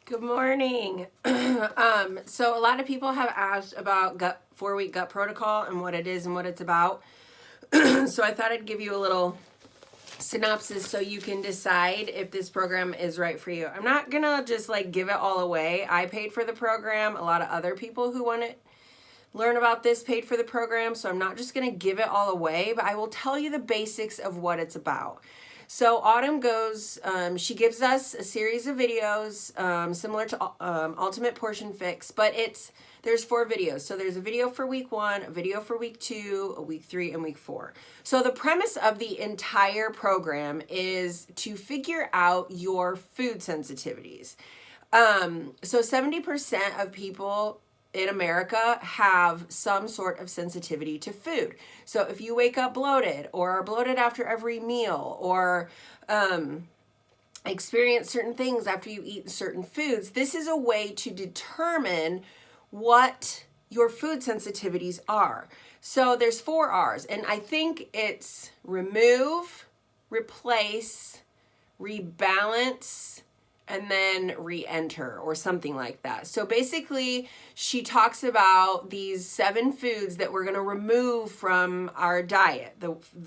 Good morning. So a lot of people have asked about 4-week gut protocol and what it is and what it's about. So I thought I'd give you a little synopsis so you can decide if this program is right for you. I'm not gonna just like give it all away. I paid for the program. A lot of other people who want to learn about this paid for the program, so I'm not just gonna give it all away, but I will tell you the basics of what it's about. So Autumn goes, she gives us a series of videos similar to Ultimate Portion Fix, but there's 4 videos. So there's a video for week 1, a video for week 2, a week 3, and week 4. So the premise of the entire program is to figure out your food sensitivities. So 70% of people in America have some sort of sensitivity to food. So if you wake up bloated or are bloated after every meal or experience certain things after you eat certain foods, this is a way to determine what your food sensitivities are. So there's 4 R's, and I think it's remove, replace, rebalance, and then re-enter or something like that. So basically, she talks about these 7 foods that we're gonna remove from our diet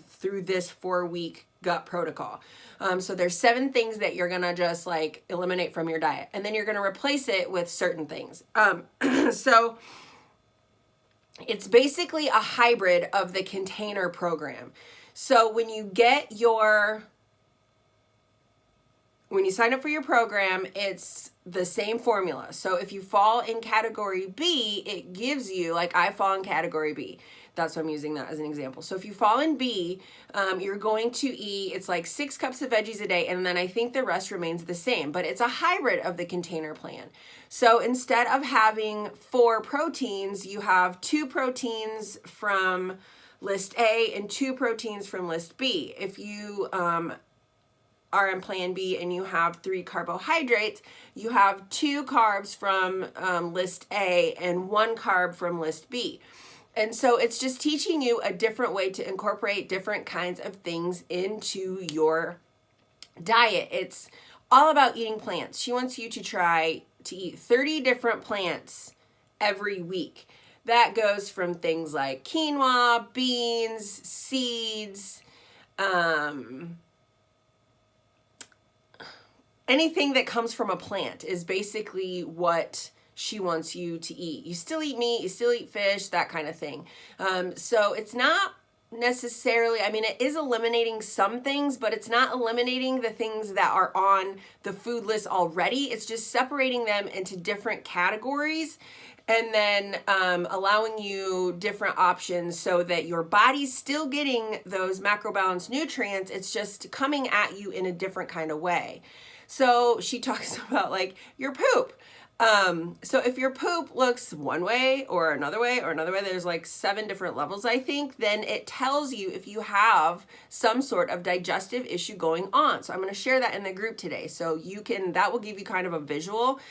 through this 4-week gut protocol. So there's 7 things that you're gonna just like eliminate from your diet, and then you're gonna replace it with certain things. So it's basically a hybrid of the container program. So when you sign up for your program, it's the same formula. So if you fall in category B, it gives you, like I fall in category B. That's why I'm using that as an example. So if you fall in B, you're going to eat, it's like 6 cups of veggies a day, and then I think the rest remains the same, but it's a hybrid of the container plan. So instead of having 4 proteins, you have 2 proteins from list A and 2 proteins from list B. If you are in plan B and you have 3 carbohydrates, you have 2 carbs from list A and 1 carb from list B. And so it's just teaching you a different way to incorporate different kinds of things into your diet. It's all about eating plants. She wants you to try to eat 30 different plants every week. That goes from things like quinoa, beans, seeds, anything that comes from a plant is basically what she wants you to eat. You still eat meat, you still eat fish, that kind of thing. So it's not necessarily, I mean, it is eliminating some things, but it's not eliminating the things that are on the food list already. It's just separating them into different categories and then allowing you different options so that your body's still getting those macrobalanced nutrients. It's just coming at you in a different kind of way. So she talks about like your poop. So if your poop looks one way or another way, there's like 7 different levels, I think, then it tells you if you have some sort of digestive issue going on. So I'm going to share that in the group today. So that will give you kind of a visual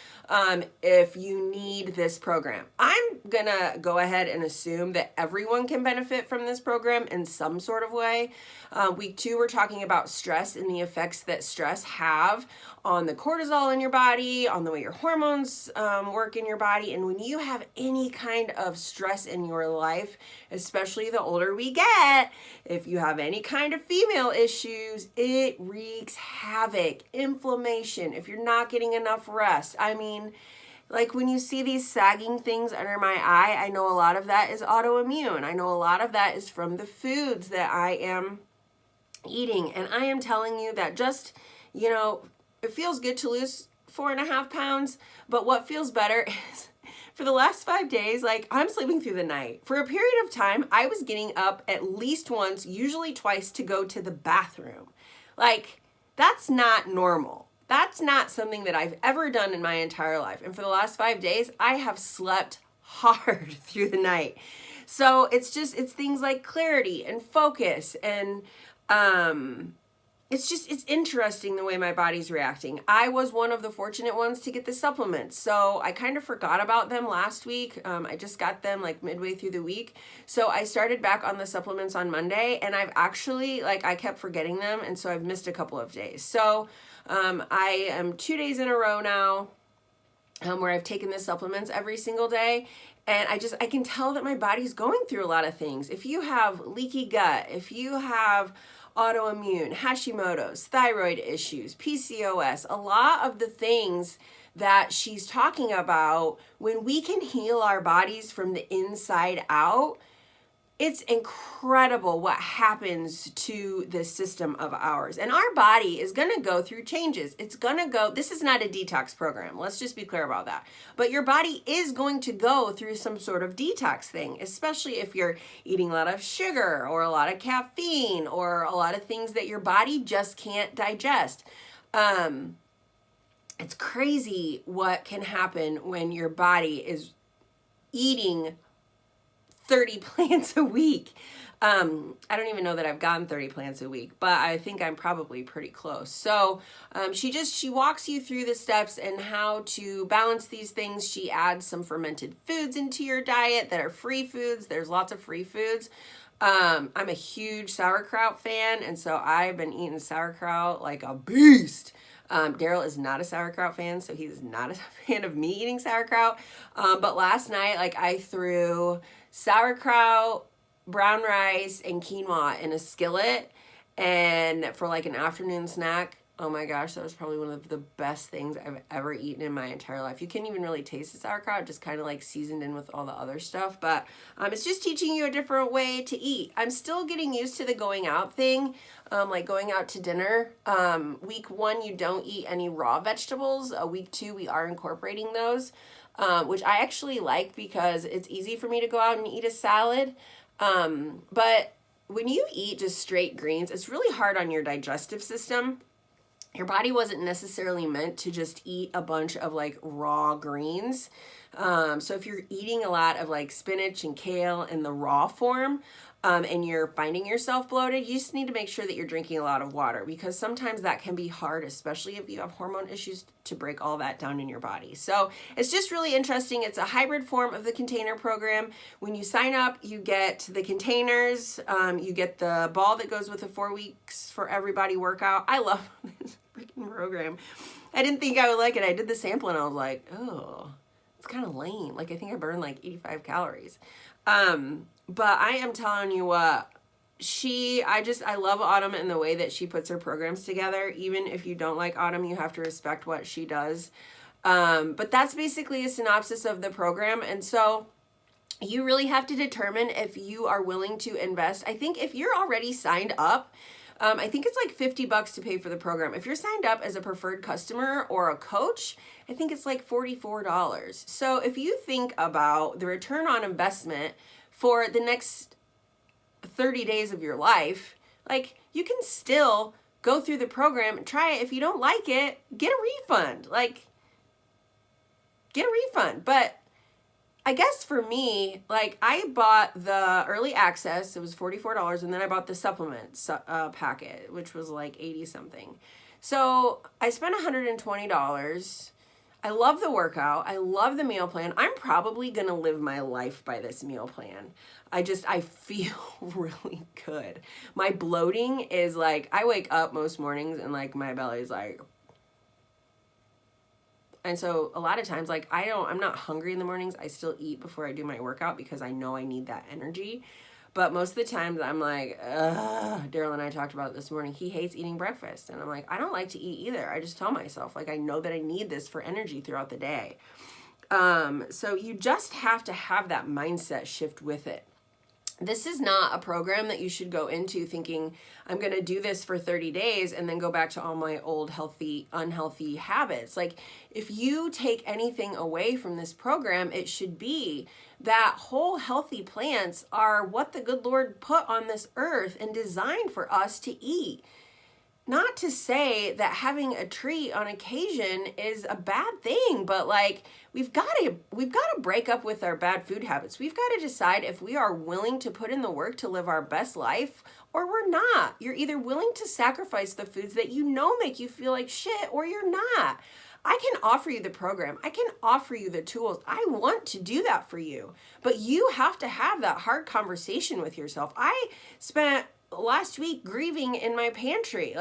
if you need this program. I'm going to go ahead and assume that everyone can benefit from this program in some sort of way. Week 2, we're talking about stress and the effects that stress have on the cortisol in your body, on the way your hormones work in your body. And when you have any kind of stress in your life, especially the older we get, if you have any kind of female issues, it wreaks havoc, inflammation, if you're not getting enough rest. I mean, like when you see these sagging things under my eye, I know a lot of that is autoimmune. I know a lot of that is from the foods that I am eating. And I am telling you that just, it feels good to lose 4.5 pounds, but what feels better is for the last 5 days, like I'm sleeping through the night. For a period of time, I was getting up at least once, usually twice, to go to the bathroom. Like, that's not normal. That's not something that I've ever done in my entire life. And for the last 5 days, I have slept hard through the night. So it's things like clarity and focus and it's interesting the way my body's reacting. I was one of the fortunate ones to get the supplements. So I kind of forgot about them last week. I just got them like midway through the week. So I started back on the supplements on Monday, and I've actually, I kept forgetting them. And so I've missed a couple of days. So I am 2 days in a row now where I've taken the supplements every single day. And I can tell that my body's going through a lot of things. If you have leaky gut, if you have autoimmune, Hashimoto's, thyroid issues, PCOS, a lot of the things that she's talking about, when we can heal our bodies from the inside out, it's incredible what happens to this system of ours. And our body is going to go through changes. It's going to go, this is not a detox program. Let's just be clear about that. But your body is going to go through some sort of detox thing, especially if you're eating a lot of sugar or a lot of caffeine or a lot of things that your body just can't digest. It's crazy what can happen when your body is eating 30 plants a week. I don't even know that I've gotten 30 plants a week, but I think I'm probably pretty close. So she walks you through the steps and how to balance these things. She adds some fermented foods into your diet that are free foods. There's lots of free foods. I'm a huge sauerkraut fan, and so I've been eating sauerkraut like a beast. Daryl is not a sauerkraut fan, so he's not a fan of me eating sauerkraut. But last night, I threw sauerkraut, brown rice, and quinoa in a skillet, and for an afternoon snack. Oh my gosh, that was probably one of the best things I've ever eaten in my entire life. You can't even really taste the sauerkraut, just kind of seasoned in with all the other stuff. But it's just teaching you a different way to eat. I'm still getting used to the going out thing, going out to dinner. Week 1, you don't eat any raw vegetables. Week 2, we are incorporating those, which I actually like because it's easy for me to go out and eat a salad. But when you eat just straight greens, it's really hard on your digestive system. Your body wasn't necessarily meant to just eat a bunch of raw greens. So if you're eating a lot of spinach and kale in the raw form, and you're finding yourself bloated, you just need to make sure that you're drinking a lot of water, because sometimes that can be hard, especially if you have hormone issues, to break all that down in your body. So it's just really interesting. It's a hybrid form of the container program. When you sign up, you get the containers, you get the ball that goes with the 4 weeks for everybody workout. I love this freaking program. I didn't think I would like it. I did the sample and I was like, oh, it's kind of lame. I think I burned 85 calories. But I am telling you what, I love Autumn and the way that she puts her programs together. Even if you don't like Autumn, you have to respect what she does. But that's basically a synopsis of the program. And so you really have to determine if you are willing to invest. I think if you're already signed up, I think it's $50 to pay for the program. If you're signed up as a preferred customer or a coach, I think it's $44. So if you think about the return on investment for the next 30 days of your life, you can still go through the program and try it. If you don't like it, get a refund. Get a refund. But I guess for me, I bought the early access, it was $44, and then I bought the supplements packet, which was 80 something. So I spent $120. I love the workout. I love the meal plan. I'm probably going to live my life by this meal plan. I feel really good. My bloating is I wake up most mornings and my belly's and so a lot of times, I'm not hungry in the mornings. I still eat before I do my workout because I know I need that energy. But most of the times I'm ugh. Daryl and I talked about it this morning. He hates eating breakfast. And I'm I don't like to eat either. I just tell myself, I know that I need this for energy throughout the day. So you just have to have that mindset shift with it. This is not a program that you should go into thinking, I'm going to do this for 30 days and then go back to all my old unhealthy habits. If you take anything away from this program, it should be that whole healthy plants are what the good Lord put on this earth and designed for us to eat. Not to say that having a treat on occasion is a bad thing, but we've got to break up with our bad food habits. We've got to decide if we are willing to put in the work to live our best life or we're not. You're either willing to sacrifice the foods that make you feel like shit, or you're not. I can offer you the program. I can offer you the tools. I want to do that for you, but you have to have that hard conversation with yourself. I spent last week grieving in my pantry.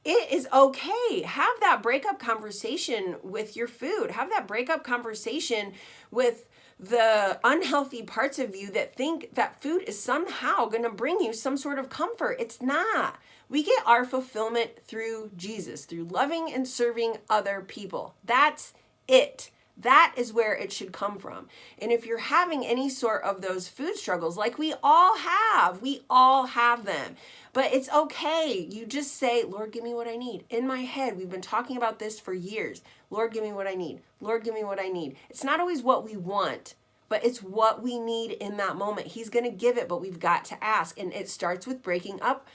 It is okay. Have that breakup conversation with your food. Have that breakup conversation with the unhealthy parts of you that think that food is somehow going to bring you some sort of comfort. It's not. We get our fulfillment through Jesus, through loving and serving other people. That's it. That is where it should come from. And if you're having any sort of those food struggles, like we all have them. But it's okay. You just say, Lord, give me what I need. In my head, we've been talking about this for years. Lord, give me what I need. Lord, give me what I need. It's not always what we want, but it's what we need in that moment. He's going to give it, but we've got to ask. And it starts with breaking up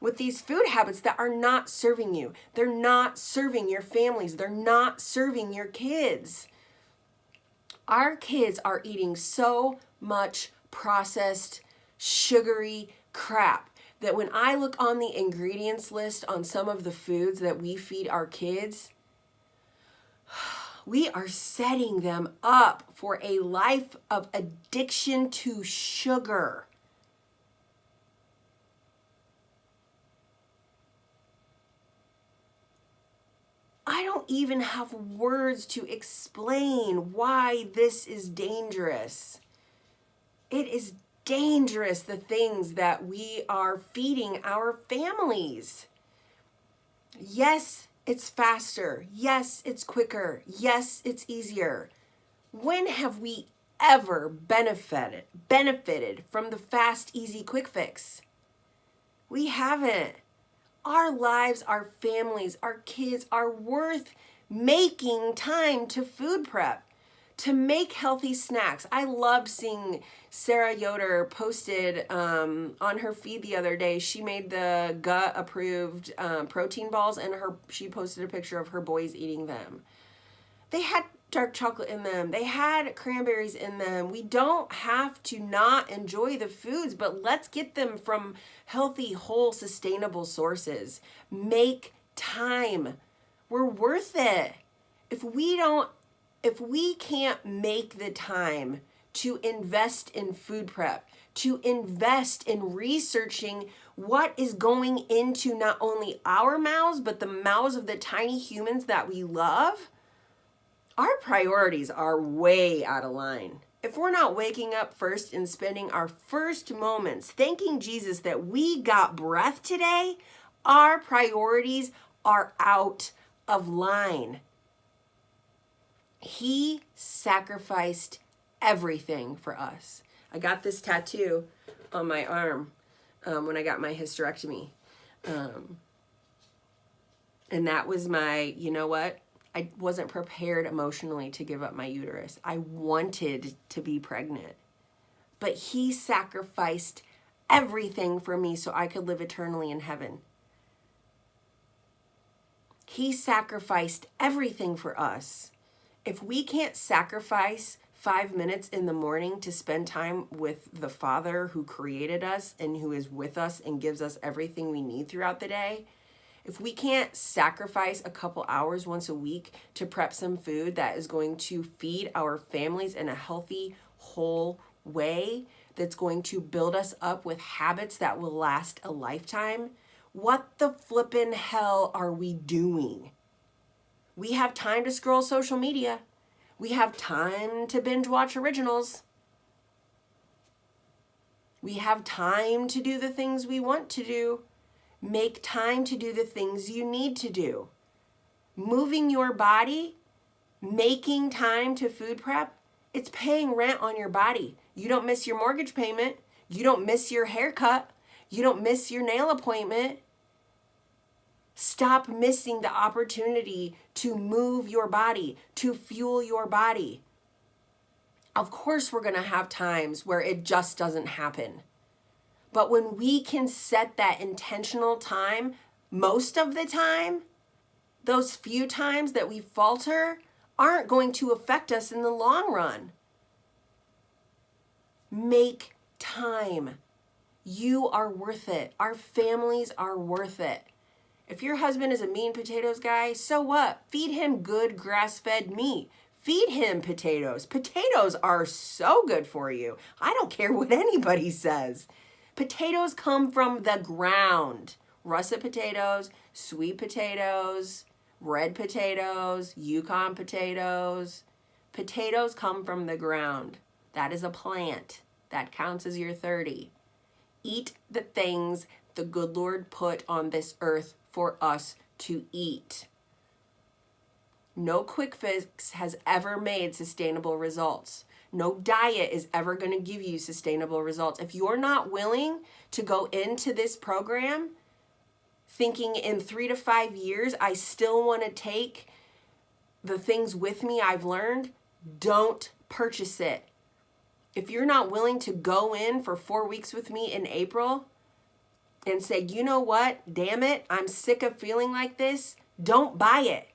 with these food habits that are not serving you. They're not serving your families. They're not serving your kids. Our kids are eating so much processed, sugary crap that when I look on the ingredients list on some of the foods that we feed our kids, we are setting them up for a life of addiction to sugar. I don't even have words to explain why this is dangerous. It is dangerous, the things that we are feeding our families. Yes, it's faster. Yes, it's quicker. Yes, it's easier. When have we ever benefited from the fast, easy, quick fix? We haven't. Our lives, our families, our kids are worth making time to food prep, to make healthy snacks. I loved seeing Sarah Yoder posted on her feed the other day. She made the gut approved protein balls, and she posted a picture of her boys eating them. They had dark chocolate in them. They had cranberries in them. We don't have to not enjoy the foods, but let's get them from healthy, whole, sustainable sources. Make time. We're worth it. If we can't make the time to invest in food prep, to invest in researching what is going into not only our mouths, but the mouths of the tiny humans that we love, our priorities are way out of line. If we're not waking up first and spending our first moments thanking Jesus that we got breath today, our priorities are out of line. He sacrificed everything for us. I got this tattoo on my arm when I got my hysterectomy. And that was my, you know what? I wasn't prepared emotionally to give up my uterus. I wanted to be pregnant. But he sacrificed everything for me so I could live eternally in heaven. He sacrificed everything for us. If we can't sacrifice 5 minutes in the morning to spend time with the Father who created us and who is with us and gives us everything we need throughout the day, if we can't sacrifice a couple hours once a week to prep some food that is going to feed our families in a healthy, whole way, that's going to build us up with habits that will last a lifetime, what the flippin' hell are we doing? We have time to scroll social media. We have time to binge watch originals. We have time to do the things we want to do. Make time to do the things you need to do. Moving your body, making time to food prep, it's paying rent on your body. You don't miss your mortgage payment. You don't miss your haircut. You don't miss your nail appointment. Stop missing the opportunity to move your body, to fuel your body. Of course, we're going to have times where it just doesn't happen. But when we can set that intentional time, most of the time, those few times that we falter aren't going to affect us in the long run. Make time. You are worth it. Our families are worth it. If your husband is a meat and potatoes guy, so what? Feed him good grass-fed meat. Feed him potatoes. Potatoes are so good for you. I don't care what anybody says. Potatoes come from the ground. russet potatoes, sweet potatoes, red potatoes, Yukon potatoes. Potatoes come from the ground. That is a plant. That counts as your 30. Eat the things the good Lord put on this earth for us to eat. No quick fix has ever made sustainable results. No diet is ever going to give you sustainable results. If you're not willing to go into this program thinking in 3 to 5 years, I still want to take the things with me I've learned, don't purchase it. If you're not willing to go in for 4 weeks with me in April and say, you know what, damn it, I'm sick of feeling like this, don't buy it.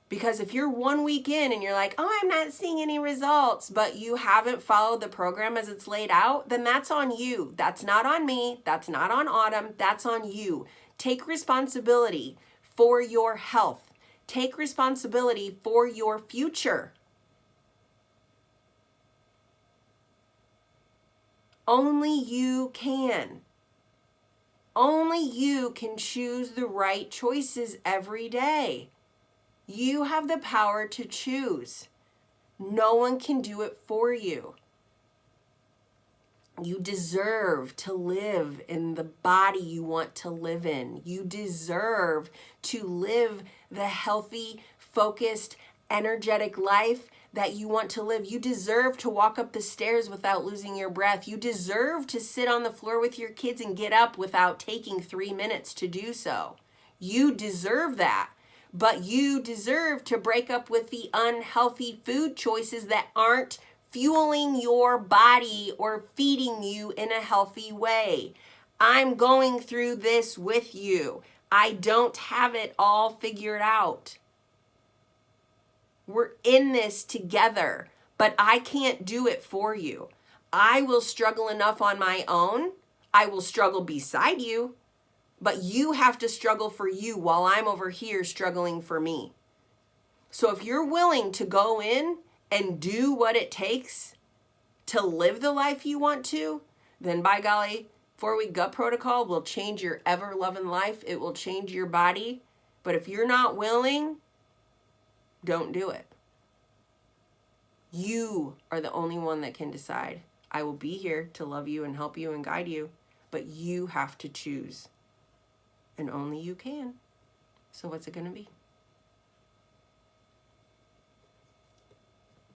Because if you're 1 week in and you're like, oh, I'm not seeing any results, but you haven't followed the program as it's laid out, then that's on you. That's not on me. That's not on Autumn. That's on you. Take responsibility for your health. Take responsibility for your future. Only you can. Only you can choose the right choices every day. You have the power to choose. No one can do it for you. You deserve to live in the body you want to live in. You deserve to live the healthy, focused, energetic life that you want to live. You deserve to walk up the stairs without losing your breath. You deserve to sit on the floor with your kids and get up without taking 3 minutes to do so. You deserve that. But you deserve to break up with the unhealthy food choices that aren't fueling your body or feeding you in a healthy way. I'm going through this with you. I don't have it all figured out. We're in this together, but I can't do it for you. I will struggle enough on my own. I will struggle beside you. But you have to struggle for you while I'm over here struggling for me. So if you're willing to go in and do what it takes to live the life you want to, then by golly, 4-week gut protocol will change your ever-loving life. It will change your body. But if you're not willing, don't do it. You are the only one that can decide. I will be here to love you and help you and guide you, but you have to choose. And only you can. So what's it going to be?